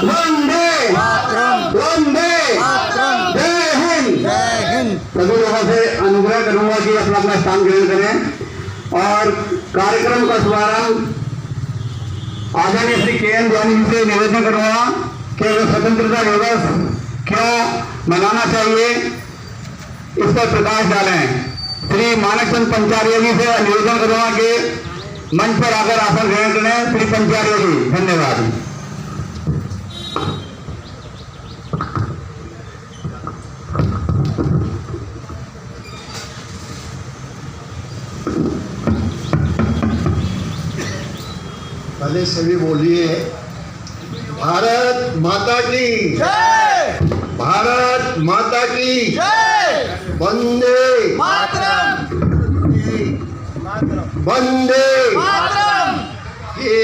वंदे वंदे जय हिंद। सभी लोगों से अनुग्रह करूंगा कि अपना अपना स्थान ग्रहण करें और कार्यक्रम का शुभारंभ आदरणीय श्री के.एन. ध्यानी जी से निवेदन करूंगा कि वो स्वतंत्रता दिवस क्यों मनाना चाहिए इस पर प्रकाश डालें। श्री मानक चंद पंचार्य जी से निवेदन करूंगा कि मंच पर आकर आसन ग्रहण करें। श्री पंचार्य जी, धन्यवाद। पहले सभी बोलिए भारत माता की जय, भारत माता की जय, वंदे मातरम, वंदे मातरम। ये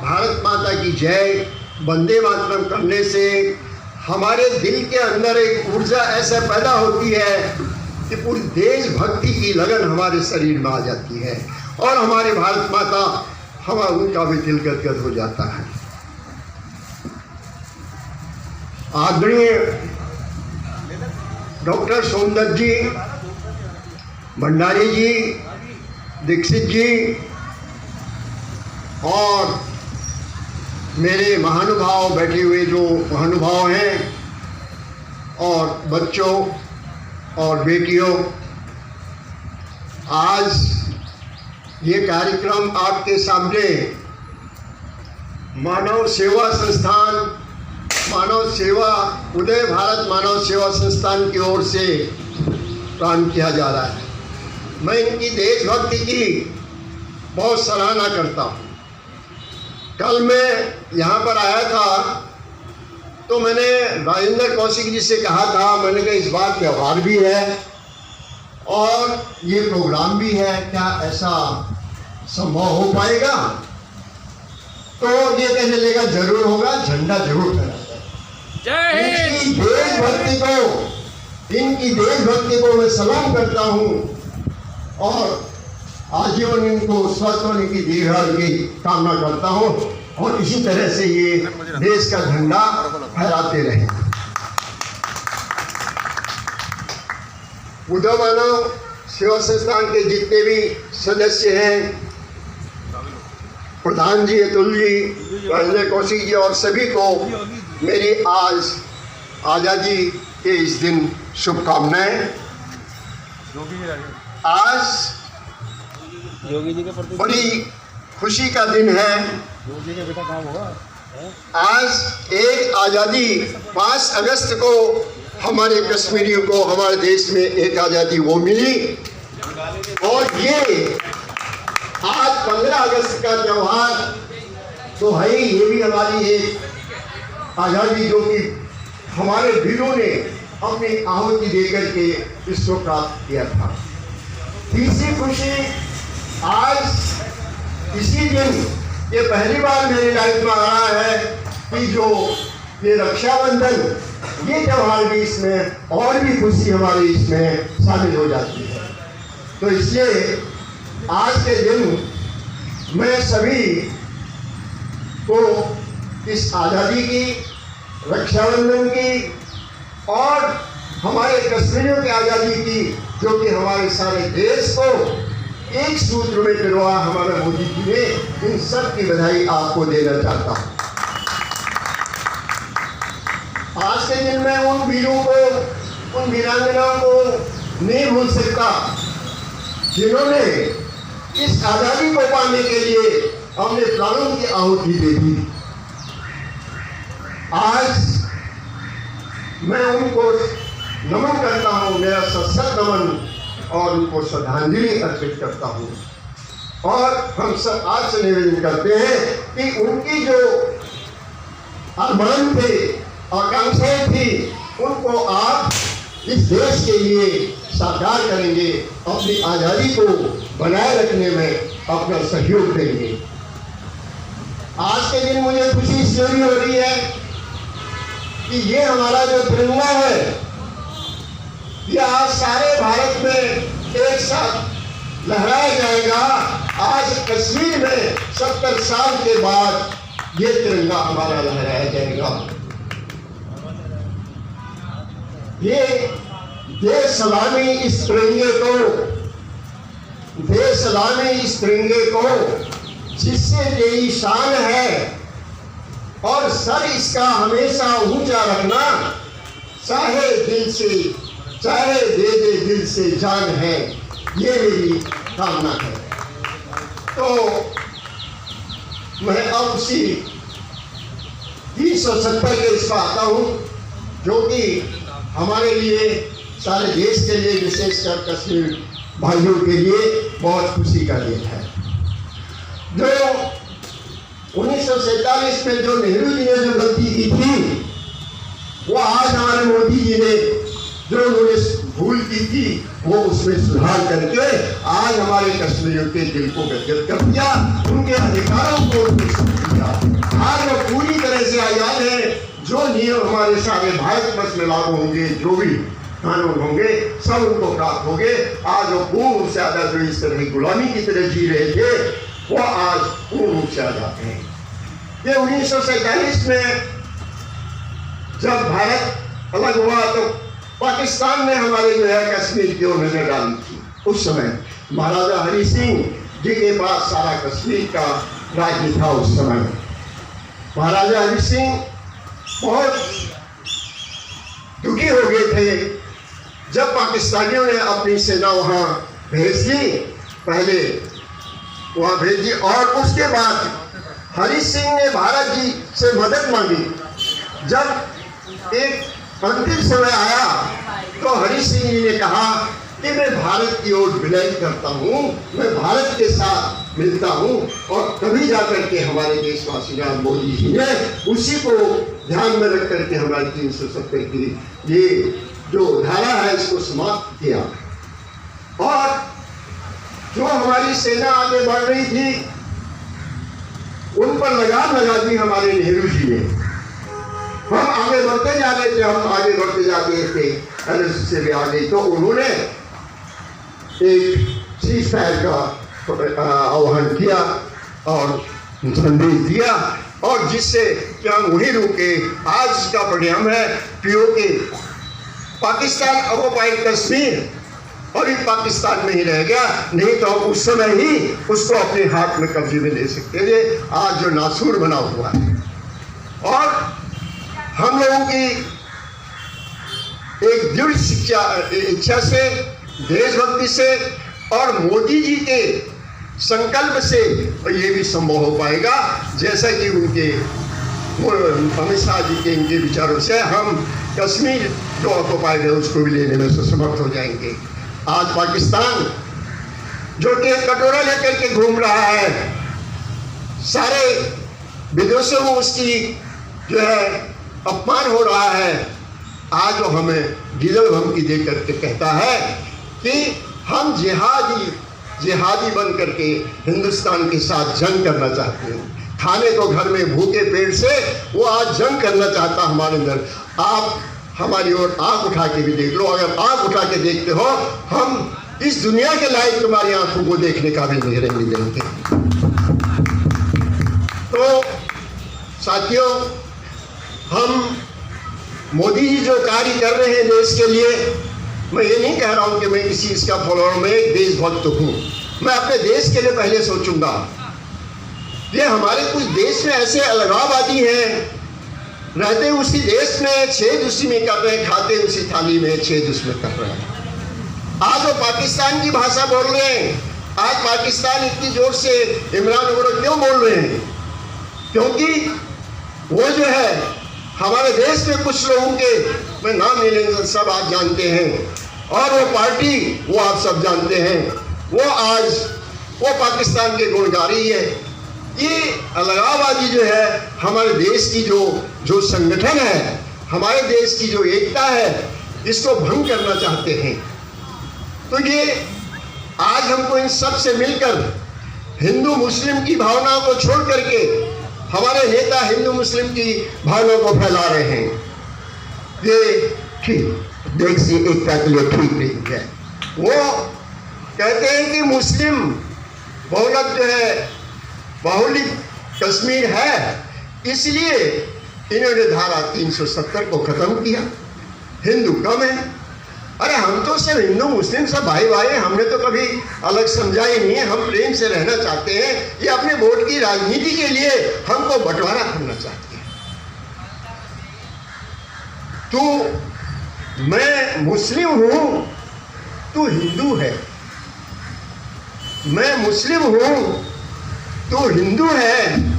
भारत माता की जय वंदे मातरम करने से हमारे दिल के अंदर एक ऊर्जा ऐसा पैदा होती है कि पूरी देशभक्ति की लगन हमारे शरीर में आ जाती है और हमारे भारत माता हमारा उनका भी दिल गदगद हो जाता है। आदरणीय डॉक्टर सोमदत्त जी, भंडारी जी, दीक्षित जी और मेरे महानुभाव बैठे हुए जो महानुभाव हैं और बच्चों और बेटियों, आज ये कार्यक्रम आपके सामने मानव सेवा संस्थान, मानव सेवा उदय भारत मानव सेवा संस्थान की ओर से काम किया जा रहा है। मैं इनकी देशभक्ति की बहुत सराहना करता हूँ। कल मैं यहाँ पर आया था तो मैंने राजेंद्र कौशिक जी से कहा था, मैंने कहा इस बार त्यौहार भी है और ये प्रोग्राम भी है, क्या ऐसा संभव हो पाएगा? तो ये कहने लगा जरूर होगा, झंडा जरूर फहराता है। इनकी देशभक्ति को मैं सलाम करता हूँ और आजीवन इनको स्वस्थ होने की दीर्घायु की कामना करता हूँ और इसी तरह से ये देश का झंडा फहराते रहें। उद्धव मानव सेवा संस्थान के जितने भी सदस्य हैं, प्रधान जी, अतुल जी, राजेंद्र कौशिक जी और सभी को मेरी आज आज़ादी के इस दिन शुभकामनाएं। आज बड़ी खुशी का दिन है। आज एक आज़ादी 5 अगस्त को हमारे कश्मीरियों को हमारे देश में एक आज़ादी वो मिली और ये आज 15 अगस्त का त्यौहार तो है ही, ये भी हमारी एक आज़ादी जो कि हमारे वीरों ने अपनी आहुति देकर के इसको प्राप्त किया था। तीसरी खुशी, आज इसी दिन ये पहली बार मेरी लाइफ में आ रहा है कि जो ये रक्षाबंधन, ये त्यौहार भी इसमें और भी खुशी हमारी इसमें शामिल हो जाती है। तो इसलिए आज के दिन मैं सभी को इस आज़ादी की, रक्षाबंधन की और हमारे कश्मीरियों की आज़ादी की, जो कि हमारे सारे देश को एक सूत्र में पिरोआ हमारे मोदी जी ने, इन सब की बधाई आपको देना चाहता हूँ। आज के दिन मैं उन वीरों को, उन वीरांगनाओं को नहीं भूल सकता जिन्होंने इस आज़ादी को पाने के लिए अपने प्राणों की आहुति दे दी। आज मैं उनको नमन करता हूँ, मेरा सशक्त नमन और उनको श्रद्धांजलि अर्पित करता हूँ। और हम सब आज से निवेदन करते हैं कि उनकी जो अरमान थे, आकांक्षाएं थी, उनको आप इस देश के लिए साकार करेंगे, अपनी आज़ादी को बनाए रखने में अपना सहयोग देंगे। आज के दिन मुझे खुशी इसलिए हो रही है कि ये हमारा जो तिरंगा है, ये आज सारे भारत में एक साथ लहराया जाएगा। आज कश्मीर में 70 साल के बाद ये तिरंगा हमारा लहराया जाएगा। ये देश सलामी इस तिरंगे को, देश सलामी इस तिरंगे को जिससे तेरी शान है, और सर इसका हमेशा ऊंचा रखना, चाहे दिल से, चाहे दे दे दिल से जान है, ये मेरी कामना है। तो मैं अब उसी 370 के इस पर आता हूँ, जो कि हमारे लिए, सारे देश के लिए, विशेषकर कश्मीर भाइयों के लिए बहुत खुशी का दिन है। जो 1947 में जो नेहरू जी ने जो गलती की थी, वो आज हमारे मोदी जी ने जो उन्होंने भूल की थी, वो उसमें सुधार करके आज हमारे कश्मीरियों के दिल को गदगद कर दिया, उनके अधिकारों को दिया। आज वो पूरी तरह से आजाद है। जो नियम हमारे सारे भारत वर्ष में लागू होंगे, जो भी कानून होंगे, सब उनको प्राप्त होंगे। आज वो पूर्ण रूप से आजाद, जो इस तरह गुलामी की तरह जी रहे थे, वो आज पूर्ण रूप से आजाद हैं। ये 1947 में जब भारत अलग हुआ तो पाकिस्तान ने हमारे जो है कश्मीर की ओर नजर डाली थी। उस समय महाराजा हरि सिंह जी के पास सारा कश्मीर का राज्य था। उस समय महाराजा हरि सिंह बहुत दुखी हो गए थे जब पाकिस्तानियों ने अपनी सेना वहां भेज दी, पहले वहां भेज दी, और उसके बाद हरि सिंह ने भारत जी से मदद मांगी। जब एक अंतिम समय आया तो हरि सिंह जी ने कहा कि मैं भारत की ओर विलय करता हूँ, मैं भारत के साथ मिलता हूँ, और तभी जाकर के हमारे देशवासी मोदी जी ने उसी को ध्यान में रख करके हमारे 370 की ये जो धारा है इसको समाप्त किया। और जो हमारी सेना आगे बढ़ रही थी, उन पर लगाम लगा दी हमारे नेहरू जी ने। हम आगे बढ़ते जा रहे थे, हम आगे बढ़ते जा रहे थे, एलएसी से भी आगे, तो उन्होंने एक सीज फायर का आह्वान किया और संदेश दिया, और जिससे क्या वही रुके। आज का परिणाम है पीओके, पाकिस्तान ऑक्युपाइड कश्मीर और ये पाकिस्तान में ही रह गया, नहीं तो हम उस समय ही उसको अपने हाथ में कब्जे में ले सकते थे। आज जो नासूर बना हुआ है, और हम लोगों की एक दृढ़ इच्छा से, देशभक्ति से और मोदी जी के संकल्प से ये भी संभव हो पाएगा, जैसा कि उनके अमित शाह जी के इनके विचारों से हम कश्मीर जो ऑक्युपाइड है उसको भी लेने में समर्थ हो जाएंगे। आज पाकिस्तान जो कि कटोरा लेकर के घूम रहा है, सारे विदेशों में उसकी जो है अपमान हो रहा है, आज वो हमें गिदड़ धमकी दे करके कहता है कि हम जिहादी बन करके हिंदुस्तान के साथ जंग करना चाहते हैं। खाने को घर में भूखे पेट से वो आज जंग करना चाहता हमारे अंदर। आप हमारी ओर आंख उठा के भी देख लो, अगर आंख उठा के देखते हो, हम इस दुनिया के लायक तुम्हारी आंखों को देखने का भी नहीं देंगे। तो साथियों, हम मोदी जी जो कार्य कर रहे हैं देश के लिए, मैं ये नहीं कह रहा हूं कि मैं किसी इसका फॉलोअर, मैं एक देशभक्त हूं। मैं अपने देश के लिए पहले सोचूंगा। ये हमारे कुछ देश में ऐसे अलगाववादी हैं, रहते उसी देश में छेद उसी में कर रहे हैं, खाते उसी थाली में छेद उसमें कर रहे हैं। आज वो पाकिस्तान की भाषा बोल रहे हैं। आज पाकिस्तान इतनी जोर से इमरान वगैरह क्यों बोल रहे हैं? क्योंकि वो जो है हमारे देश में कुछ लोगों के, मैं नाम नहीं लेंगे, सब आप जानते हैं, और वो पार्टी वो आप सब जानते हैं, वो आज वो पाकिस्तान के गुण गा रही है। ये अलगाववादी जो है हमारे देश की जो संगठन है, हमारे देश की जो एकता है, इसको भंग करना चाहते हैं। तो ये आज हमको इन सब से मिलकर हिंदू मुस्लिम की भावनाओं को छोड़ करके हमारे नेता हिंदू मुस्लिम की भावनाओं को फैला रहे हैं। ये ठीक देश की एकता के लिए ठीक नहीं है। वो कहते हैं कि मुस्लिम बहुलक जो है, बाहुल्य कश्मीर है, इसलिए इन्होंने धारा 370 को खत्म किया। हिंदू कम है। अरे हम तो सिर्फ हिंदू मुस्लिम सब भाई भाई हैं, हमने तो कभी अलग समझा ही नहीं है। हम प्रेम से रहना चाहते हैं। ये अपने वोट की राजनीति के लिए हमको बंटवारा करना चाहते हैं। तो मैं मुस्लिम हूं, तू हिंदू है। मैं मुस्लिम हूं, तू हिंदू है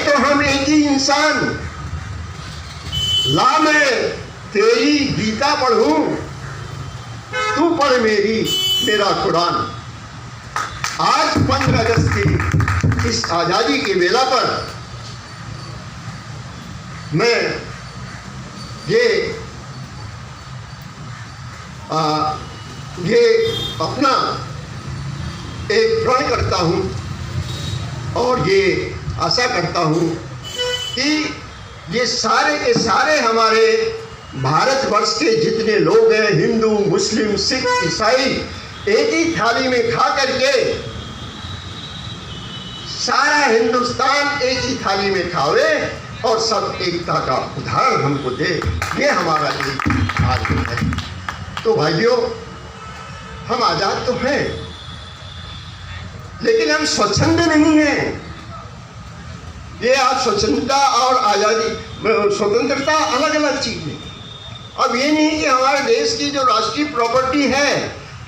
तो हम एक ही इंसान। ला मैं तेरी गीता पढ़ूं, तू पढ़ मेरा कुरान। आज 15 अगस्त की इस आजादी के वेला पर मैं ये अपना एक प्रण करता हूं और ये आशा करता हूं कि ये सारे के सारे हमारे भारतवर्ष के जितने लोग हैं, हिंदू मुस्लिम सिख ईसाई, एक ही थाली में खा करके सारा हिंदुस्तान एक ही थाली में खावे और सब एकता का उदाहरण हमको दे। ये हमारा एक आदमी है। तो भाइयों, हम आजाद तो हैं, लेकिन हम स्वच्छंद नहीं हैं। ये आज स्वच्छंदता और आज़ादी, स्वतंत्रता अलग अलग चीज़ है। अब ये नहीं कि हमारे देश की जो राष्ट्रीय प्रॉपर्टी है,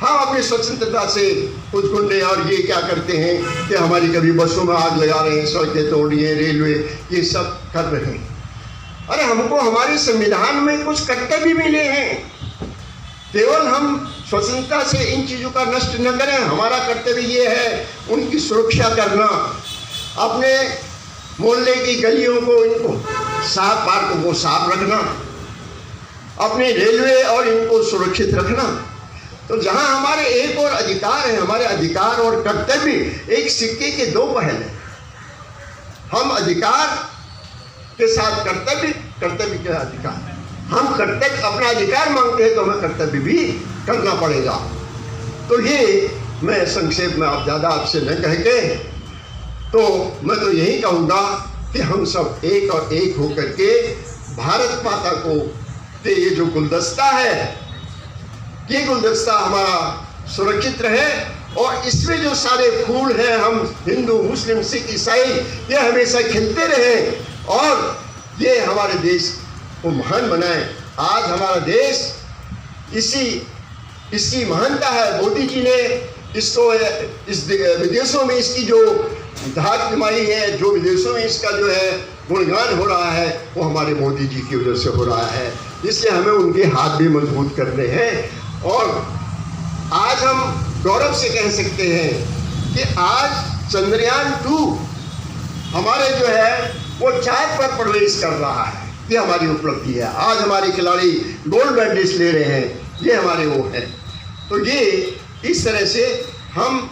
हम अपनी स्वतंत्रता से कुछ गुंडे और ये क्या करते हैं कि हमारी कभी बसों में आग लगा रहे हैं, सड़कें तोड़ रही हैं, रेलवे ये सब कर रहे हैं। अरे हमको हमारे संविधान में कुछ कर्तव्य मिले हैं। केवल हम स्वतंत्रता से इन चीज़ों का नष्ट न करें। हमारा कर्तव्य ये है उनकी सुरक्षा करना, अपने मोहल्ले की गलियों को, इनको साफ, पार्कों को साफ रखना, अपने रेलवे और इनको सुरक्षित रखना। तो जहां हमारे एक और अधिकार है, हमारे अधिकार और कर्तव्य एक सिक्के के दो पहलू हैं। हम अधिकार के साथ कर्तव्य, कर्तव्य के अधिकार। हम कर्तव्य, अपना अधिकार मांगते हैं तो हमें कर्तव्य भी करना पड़ेगा। तो ये मैं संक्षेप में आप ज़्यादा आपसे न कह के, तो मैं तो यही कहूँगा कि हम सब एक और एक होकर के भारत माता को, ये जो गुलदस्ता है, ये गुलदस्ता हमारा सुरक्षित रहे और इसमें जो सारे फूल हैं, हम हिंदू मुस्लिम सिख ईसाई, ये हमेशा खिलते रहे और ये हमारे देश को महान बनाए। आज हमारा देश इसकी महानता है। मोदी जी ने इसको इस विदेशों में इसकी जो धाक जमाई है, जो विदेशों में इसका जो है गुणगान हो रहा है, वो हमारे मोदी जी की वजह से हो रहा है। इसलिए हमें उनके हाथ भी मजबूत करने हैं। और आज हम गौरव से कह सकते हैं कि आज चंद्रयान 2 हमारे जो है वो चांद पर प्रवेश कर रहा है। ये हमारी उपलब्धि है। आज हमारे खिलाड़ी गोल्ड मेडलिस्ट ले रहे हैं, ये हमारे वो हैं। तो ये इस तरह से हम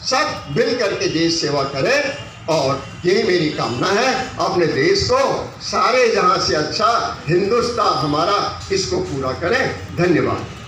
सब मिल करके देश सेवा करें और यही मेरी कामना है। अपने देश को सारे जहां से अच्छा हिंदुस्तान हमारा, इसको पूरा करें। धन्यवाद।